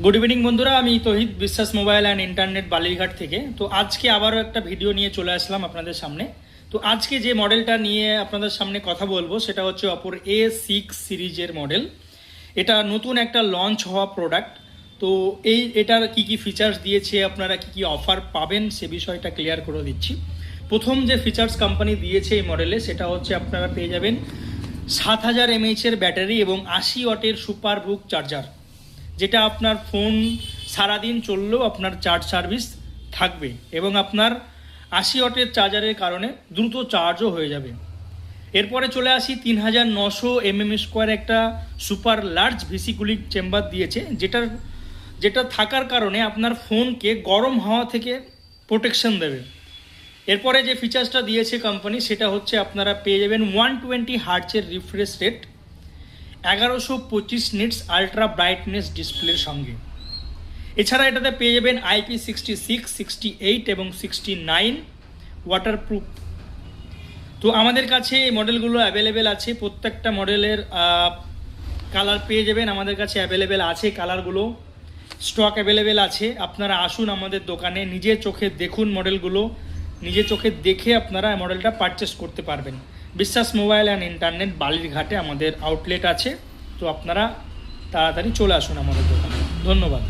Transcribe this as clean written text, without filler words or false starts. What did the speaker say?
Good evening বন্ধুরা, আমি তহিদ বিশ্বাস মোবাইল অ্যান্ড ইন্টারনেট বালিরঘাট থেকে। তো আজকে আবারও একটা ভিডিও নিয়ে চলে আসলাম আপনাদের সামনে। তো আজকে যে মডেলটা নিয়ে আপনাদের সামনে কথা বলবো সেটা হচ্ছে অপোর A6 সিরিজের মডেল। এটা নতুন একটা লঞ্চ হওয়া প্রোডাক্ট। তো এটার কি কি ফিচার্স দিয়েছে, আপনারা কি কি অফার পাবেন সে বিষয়টা ক্লিয়ার করে দিচ্ছি। প্রথম যে ফিচার্স কোম্পানি দিয়েছে এই মডেলে সেটা হচ্ছে আপনারা পেয়ে যাবেন 7000 mAh-এর ব্যাটারি এবং 80 ওয়াটের সুপার বুক চার্জার, যেটা আপনার ফোন সারাদিন চললেও আপনার চার্জ সার্ভিস থাকবে এবং আপনার 80 ওয়াটের চার্জারের কারণে দ্রুত চার্জও হয়ে যাবে। এরপরে চলে আসি 3900 mm² একটা super large VC cooling chamber দিয়েছে, যেটা থাকার কারণে আপনার ফোনকে গরম হাওয়া থেকে প্রোটেকশন দেবে। এরপরে যে ফিচার্সটা দিয়েছে কোম্পানি সেটা হচ্ছে আপনারা পেয়ে যাবেন 120 হার্টজের refresh rate, 1125 nits ultra brightness ডিসপ্লের সঙ্গে। এছাড়া এটাতে পেয়ে যাবেন IP66, 68 এবং 69 ওয়াটারপ্রুফ। তো আমাদের কাছে এই মডেলগুলো অ্যাভেলেবেল আছে, প্রত্যেকটা মডেলের কালার পেয়ে যাবেন আমাদের কাছে অ্যাভেলেবেল আছে, কালারগুলো স্টক অ্যাভেলেবেল আছে। আপনারা আসুন আমাদের দোকানে, নিজের চোখে দেখুন মডেলগুলো, নিজের চোখে দেখে আপনারা এই মডেলটা পারচেস করতে পারবেন। বিশ্বাস মোবাইল অ্যান্ড ইন্টারনেট বালিরঘাটে আমাদের আউটলেট আছে। তো আপনারা তাড়াতাড়ি চলে আসুন আমাদের দোকানে। ধন্যবাদ।